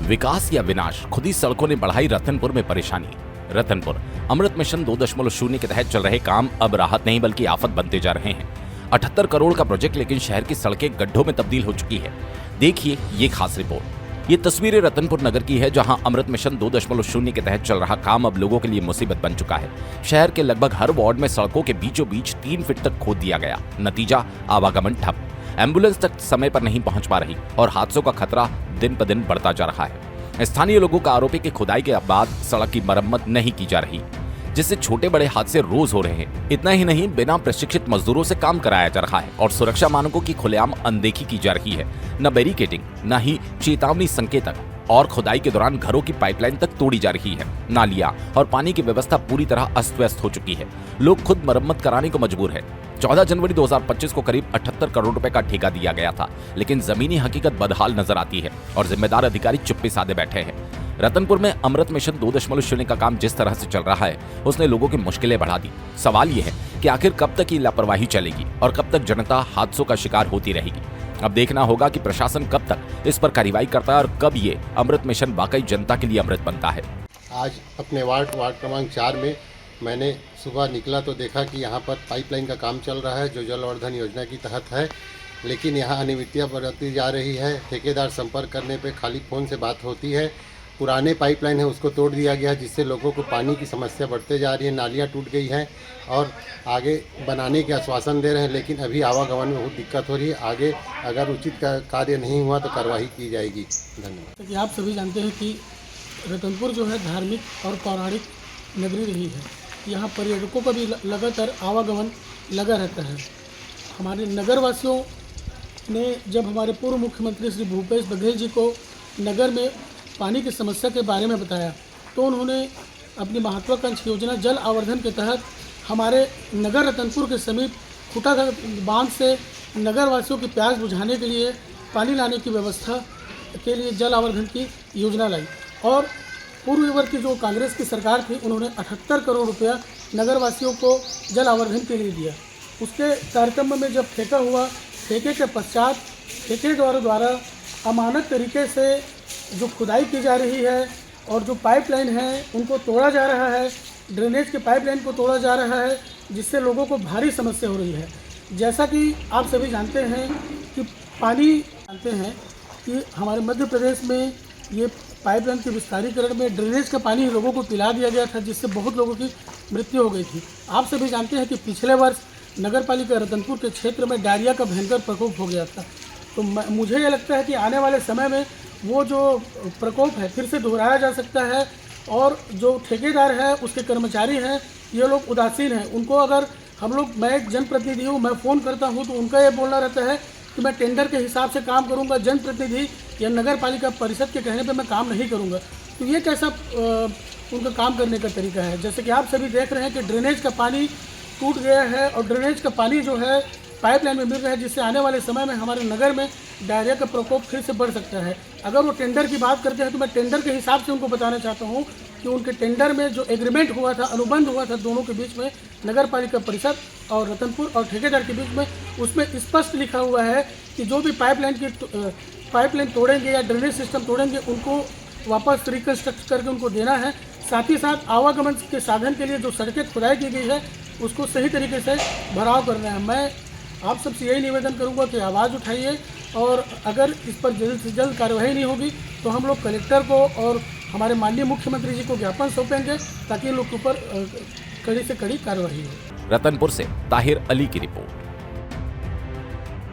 विकास या विनाश, खुदी सड़कों ने बढ़ाई रतनपुर में परेशानी। रतनपुर अमृत मिशन 2.0 के तहत चल रहे काम अब राहत नहीं बल्कि आफत बनते जा रहे हैं। 78 करोड़ का प्रोजेक्ट, लेकिन शहर की सड़कें गड्ढों में तब्दील हो चुकी है। देखिए ये खास रिपोर्ट। ये तस्वीरें रतनपुर नगर की है, जहां अमृत मिशन 2.0 के तहत चल रहा काम अब लोगों के लिए मुसीबत बन चुका है। शहर के लगभग हर वार्ड में सड़कों के बीचों बीच 3 फीट तक खोद दिया गया। नतीजा, आवागमन ठप, एम्बुलेंस तक समय पर नहीं पहुंच पा रही और हादसों का खतरा दिन ब दिन बढ़ता जा रहा है। स्थानीय लोगों का आरोप है कि खुदाई के बाद सड़क की मरम्मत नहीं की जा रही, जिससे छोटे बड़े हादसे रोज हो रहे हैं। इतना ही नहीं, बिना प्रशिक्षित मजदूरों से काम कराया जा रहा है और सुरक्षा मानकों की खुलेआम अनदेखी की जा रही है। न बैरिकेडिंग, न ही चेतावनी संकेतक, और खुदाई के दौरान घरों की पाइपलाइन तक तोड़ी जा रही है। नालियां और पानी की व्यवस्था पूरी तरह अस्त व्यस्त हो चुकी है। लोग खुद मरम्मत कराने को मजबूर है। 14 जनवरी 2025 को करीब 78 करोड़ रुपए का ठेका दिया गया था, लेकिन जमीनी हकीकत बदहाल नजर आती है और जिम्मेदार अधिकारी चुप्पी साधे बैठे हैं। रतनपुर में अमृत मिशन 2.0 का काम जिस तरह से चल रहा है, उसने लोगों की मुश्किलें बढ़ा दी। सवाल यह है कि आखिर कब तक ये लापरवाही चलेगी और कब तक जनता हादसों का शिकार होती रहेगी। अब देखना होगा कि प्रशासन कब तक इस पर कार्रवाई करता है और कब ये अमृत मिशन वाकई जनता के लिए अमृत बनता है। आज अपने वार्ड क्रमांक 4 में मैंने सुबह निकला तो देखा कि यहाँ पर पाइपलाइन का काम चल रहा है, जो जलवर्धन योजना की तहत है, लेकिन यहाँ अनियमितता बरती जा रही है। ठेकेदार संपर्क करने पे खाली फ़ोन से बात होती है। पुराने पाइपलाइन है उसको तोड़ दिया गया, जिससे लोगों को पानी की समस्या बढ़ते जा रही है। नालियाँ टूट गई हैं और आगे बनाने के आश्वासन दे रहे हैं, लेकिन अभी आवागमन में बहुत दिक्कत हो रही है। आगे अगर उचित कार्य नहीं हुआ तो कार्रवाई की जाएगी। धन्यवाद। आप सभी जानते हैं कि रतनपुर जो है धार्मिक और पौराणिक नगरी रही है। यहाँ पर्यटकों का भी लगातार आवागमन लगा रहता है। हमारे नगर वासियों ने जब हमारे पूर्व मुख्यमंत्री श्री भूपेश बघेल जी को नगर में पानी की समस्या के बारे में बताया, तो उन्होंने अपनी महत्वाकांक्षी योजना जल आवर्धन के तहत हमारे नगर रतनपुर के समीप खुटाघर बांध से नगर वासियों की प्यास बुझाने के लिए पानी लाने की व्यवस्था के लिए जल आवर्धन की योजना लाई। और पूर्ववर्ती जो कांग्रेस की सरकार थी, उन्होंने 78 करोड़ रुपया नगर वासियों को जल आवर्धन के लिए दिया। उसके कार्यक्रम में जब ठेका हुआ, ठेके के पश्चात ठेकेदारों द्वारा अमानत तरीके से जो खुदाई की जा रही है और जो पाइपलाइन है उनको तोड़ा जा रहा है, ड्रेनेज के पाइपलाइन को तोड़ा जा रहा है, जिससे लोगों को भारी समस्या हो रही है। जैसा कि आप सभी जानते हैं कि हमारे मध्य प्रदेश में ये पाइपलाइन के विस्तारीकरण में ड्रेनेज का पानी लोगों को पिला दिया गया था, जिससे बहुत लोगों की मृत्यु हो गई थी। आप सभी जानते हैं कि पिछले वर्ष नगर पालिका रतनपुर के क्षेत्र में डायरिया का भयंकर प्रकोप हो गया था। तो मुझे ये लगता है कि आने वाले समय में वो जो प्रकोप है फिर से दोहराया जा सकता है। और जो ठेकेदार है, उसके कर्मचारी हैं, ये लोग उदासीन हैं। उनको अगर मैं एक जनप्रतिनिधि हूँ, मैं फ़ोन करता हूँ तो उनका ये बोलना रहता है कि मैं टेंडर के हिसाब से काम करूँगा, जनप्रतिनिधि या नगर पालिका परिषद के कहने पे मैं काम नहीं करूँगा। तो ये कैसा उनका काम करने का तरीका है। जैसे कि आप सभी देख रहे हैं कि ड्रेनेज का पानी टूट गया है और ड्रेनेज का पानी जो है पाइपलाइन में मिल रहा है, जिससे आने वाले समय में हमारे नगर में डायरिया का प्रकोप फिर से बढ़ सकता है। अगर वो टेंडर की बात करते हैं तो मैं टेंडर के हिसाब से उनको बताना चाहता हूँ कि उनके टेंडर में जो एग्रीमेंट हुआ था, अनुबंध हुआ था दोनों के बीच में, नगर पालिका परिषद और रतनपुर और ठेकेदार के बीच में, उसमें स्पष्ट लिखा हुआ है कि जो भी पाइपलाइन तोड़ेंगे या ड्रेनेज सिस्टम तोड़ेंगे, उनको वापस रिकन्स्ट्रक्ट करके उनको देना है। साथ ही साथ आवागमन के साधन के लिए जो सड़कें खुदाई की गई है, उसको सही तरीके से भराव करना है। मैं आप सबसे यही निवेदन करूंगा कि आवाज़ उठाइए, और अगर इस पर जल्द से जल्द कार्रवाई नहीं होगी तो हम लोग कलेक्टर को और हमारे माननीय मुख्यमंत्री जी को ज्ञापन सौंपेंगे, ताकि इन लोग के ऊपर कड़ी से कड़ी कार्रवाई हो। रतनपुर से ताहिर अली की रिपोर्ट।